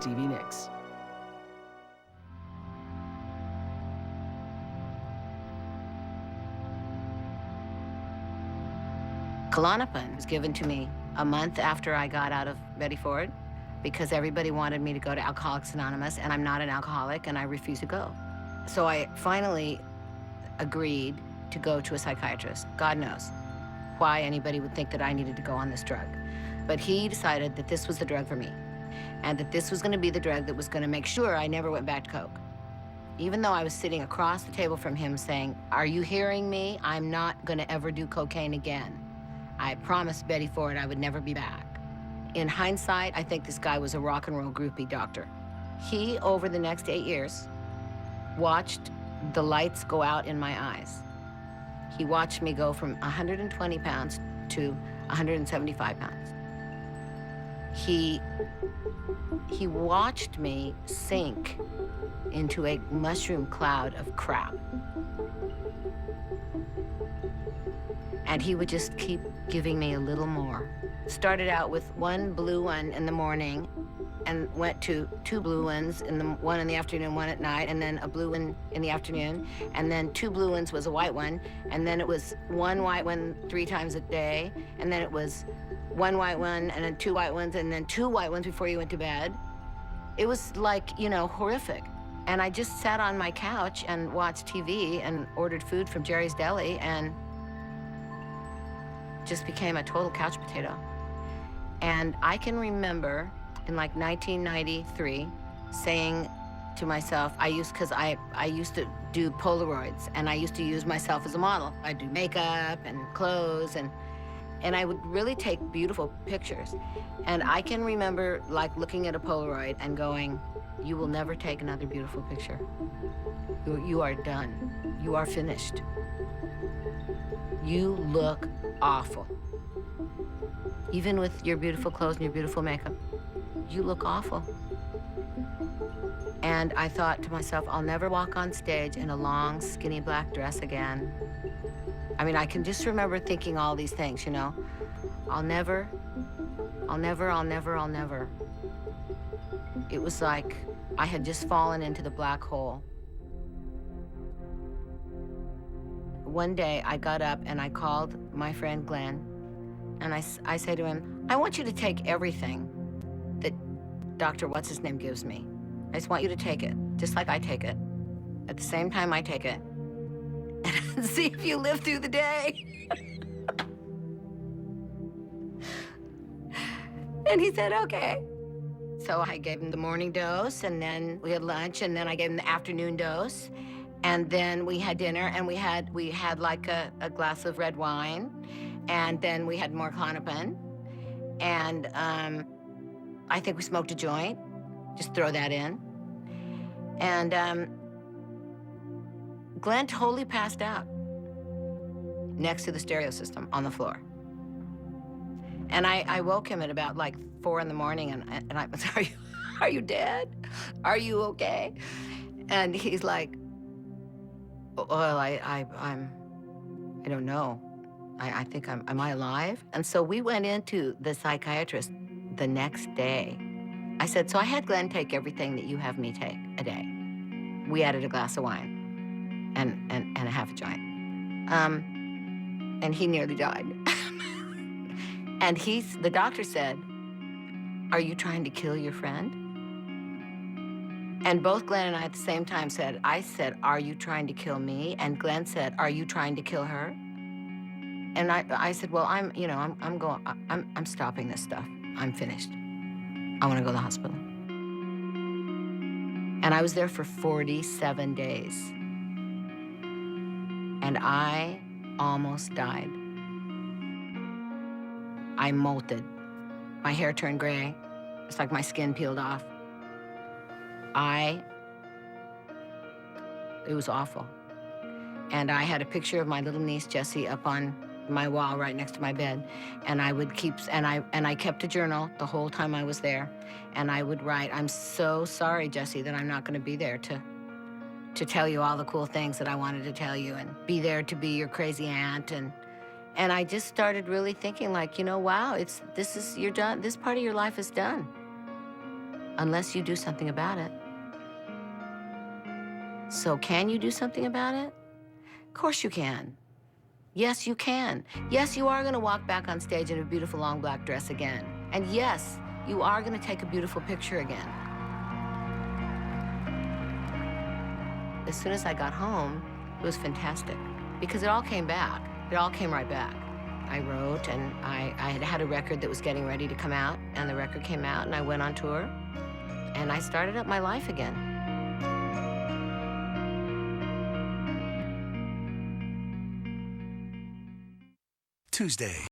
Stevie Nicks. Klonopin was given to me a month after I got out of Betty Ford because everybody wanted me to go to Alcoholics Anonymous, and I'm not an alcoholic, and I refused to go. So I finally agreed to go to a psychiatrist. God knows why anybody would think that I needed to go on this drug. But he decided that this was the drug for me, and that this was going to be the drug that was going to make sure I never went back to Coke. Even though I was sitting across the table from him saying, "Are you hearing me? I'm not going to ever do cocaine again. I promised Betty Ford I would never be back." In hindsight, I think this guy was a rock and roll groupie doctor. He, over the next 8 years, watched the lights go out in my eyes. He watched me go from 120 pounds to 175 pounds. He watched me sink into a mushroom cloud of crap. And he would just keep giving me a little more. Started out with one blue one in the morning and went to 2 blue ones, one in the afternoon, one at night, and then a blue one in the afternoon, and then 2 blue ones was a white one, and then it was 1 white one 3 times a day, and then it was 1 white one, and then 2 white ones, and then 2 white ones before you went to bed. It was like, you know, horrific. And I just sat on my couch and watched TV and ordered food from Jerry's Deli and just became a total couch potato. And I can remember in like 1993 saying to myself, I used to do Polaroids, and I used to use myself as a model. I'd do makeup and clothes, and I would really take beautiful pictures. And I can remember like looking at a Polaroid and going, "You will never take another beautiful picture. You are done. You are finished. You look awful. Even with your beautiful clothes and your beautiful makeup, you look awful." And I thought to myself, I'll never walk on stage in a long, skinny black dress again. I mean, I can just remember thinking all these things, you know. I'll never. It was like I had just fallen into the black hole. One day, I got up and I called my friend Glenn, and I said to him, "I want you to take everything that Dr. What's-His-Name gives me. I just want you to take it, just like I take it, at the same time I take it, and see if you live through the day." And he said, "Okay." So I gave him the morning dose, and then we had lunch, and then I gave him the afternoon dose, and then we had dinner, and we had like a glass of red wine, and then we had more Klonopin, and I think we smoked a joint. Just throw that in. And Glenn totally passed out next to the stereo system on the floor. And I woke him at about like 4 in the morning, and I was, are you dead? Are you okay? And he's like, "Well, I don't know. I think am I alive?" And so we went into the psychiatrist the next day. I said, "So I had Glenn take everything that you have me take a day." We added a glass of wine and a half a joint. And he nearly died. And the doctor said, "Are you trying to kill your friend?" And both Glenn and I at the same time said, I said, "Are you trying to kill me?" And Glenn said, "Are you trying to kill her?" And I said, "Well, I'm stopping this stuff. I'm finished. I want to go to the hospital." And I was there for 47 days. And I almost died. I molted. My hair turned gray. It's like my skin peeled off. It was awful. And I had a picture of my little niece, Jessie, up on my wall right next to my bed. And I would I kept a journal the whole time I was there. And I would write, "I'm so sorry, Jessie, that I'm not going to be there to tell you all the cool things that I wanted to tell you, and be there to be your crazy aunt." And I just started really thinking like, you know, wow, you're done. This part of your life is done. unless you do something about it. So can you do something about it? Of course you can. Yes, you can. Yes, you are gonna walk back on stage in a beautiful long black dress again. And yes, you are gonna take a beautiful picture again. As soon as I got home, it was fantastic because it all came back. It all came right back. I wrote and I had a record that was getting ready to come out, and the record came out and I went on tour and I started up my life again. Tuesday,